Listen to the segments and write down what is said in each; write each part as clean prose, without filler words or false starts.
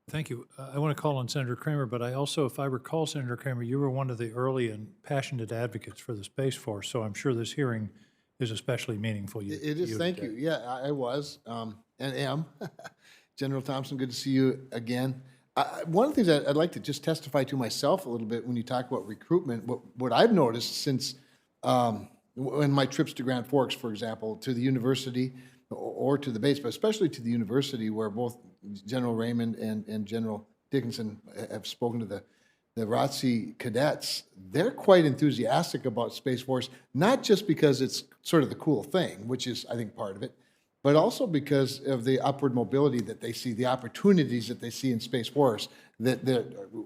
Thank you. I want to call on Senator Cramer, but I also, if I recall, Senator Cramer, you were one of the early and passionate advocates for the Space Force, so I'm sure this hearing is especially meaningful It to is, you thank you. today. Yeah, I was, and am. General Thompson, good to see you again. One of the things I'd like to just testify to myself a little bit when you talk about recruitment, what I've noticed since in my trips to Grand Forks, for example, to the university or to the base, but especially to the university where both General Raymond and General Dickinson have spoken to the ROTC cadets, they're quite enthusiastic about Space Force, not just because it's sort of the cool thing, which is, I think, part of it, but also because of the upward mobility that they see, the opportunities that they see in Space Force that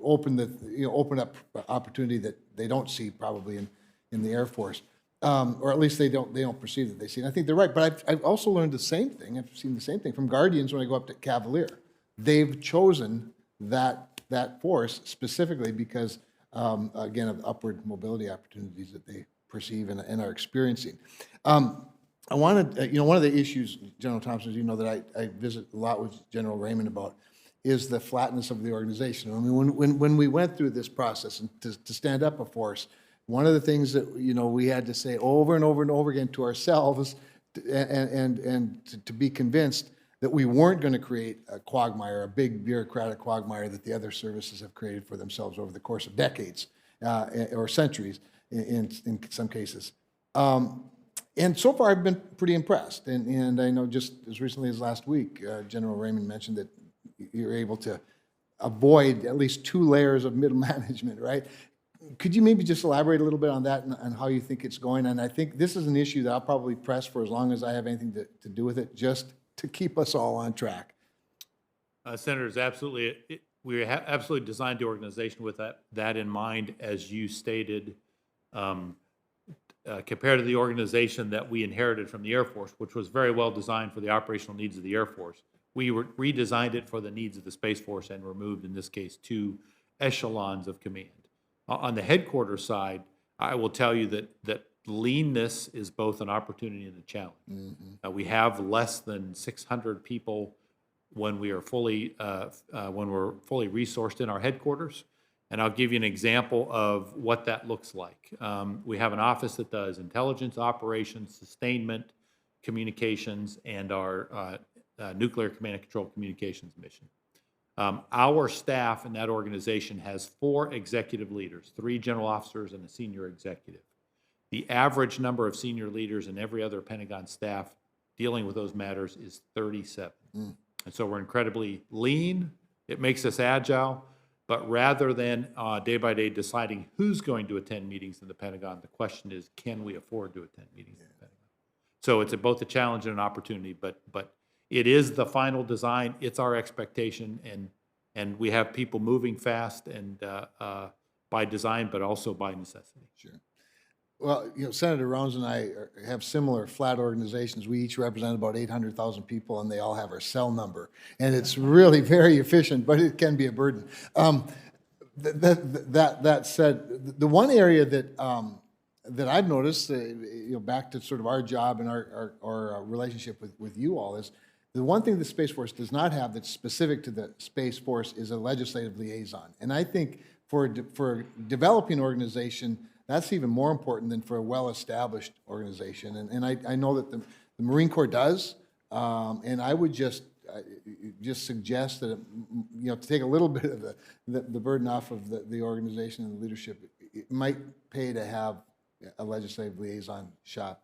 open up opportunity that they don't see probably in the Air Force, or at least they don't perceive that they see. And I think they're right. But I've also learned the same thing. I've seen the same thing from Guardians when I go up to Cavalier. They've chosen that force specifically because, again, of upward mobility opportunities that they perceive and are experiencing. I wanted, one of the issues, General Thompson, as you know, that I visit a lot with General Raymond about is the flatness of the organization. I mean, when we went through this process and to stand up a force, one of the things that, we had to say over and over and over again to ourselves and to be convinced that we weren't going to create a quagmire, a big bureaucratic quagmire that the other services have created for themselves over the course of decades or centuries in some cases. And so far, I've been pretty impressed. And I know just as recently as last week, General Raymond mentioned that you're able to avoid at least 2 layers of middle management, right? Could you maybe just elaborate a little bit on that and how you think it's going? And I think this is an issue that I'll probably press for as long as I have anything to do with it, just to keep us all on track. Senators, absolutely. We absolutely designed the organization with that in mind, as you stated. Compared to the organization that we inherited from the Air Force, which was very well designed for the operational needs of the Air Force, we redesigned it for the needs of the Space Force and removed, in this case, 2 echelons of command. On the headquarters side, I will tell you that leanness is both an opportunity and a challenge. Mm-hmm. We have less than 600 people when we are fully resourced in our headquarters. And I'll give you an example of what that looks like. We have an office that does intelligence, operations, sustainment, communications, and our nuclear command and control communications mission. Our staff in that organization has 4 executive leaders, 3 general officers and a senior executive. The average number of senior leaders in every other Pentagon staff dealing with those matters is 37. And so we're incredibly lean. It makes us agile. But rather than day by day deciding who's going to attend meetings in the Pentagon, the question is, can we afford to attend meetings in the Pentagon? So it's both a challenge and an opportunity, but it is the final design. It's our expectation, and we have people moving fast and by design, but also by necessity. Sure. Well, Senator Rounds and I have similar flat organizations. We each represent about 800,000 people, and they all have our cell number. And it's really very efficient, but it can be a burden. That said, the one area that I've noticed, back to sort of our job and our relationship with you all, is the one thing the Space Force does not have that's specific to the Space Force is a legislative liaison. And I think for a developing organization, that's even more important than for a well-established organization. And I know that the Marine Corps does, and I would just suggest that, to take a little bit of the burden off of the organization and the leadership, it might pay to have a legislative liaison shop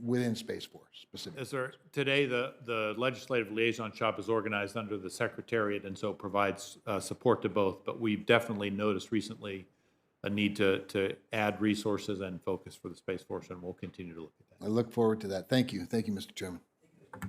within Space Force specifically. Yes, sir. Today, the legislative liaison shop is organized under the Secretariat, and so provides support to both. But we've definitely noticed recently a need to add resources and focus for the Space Force, and we'll continue to look at that. I look forward to that. Thank you. Thank you, Mr. Chairman.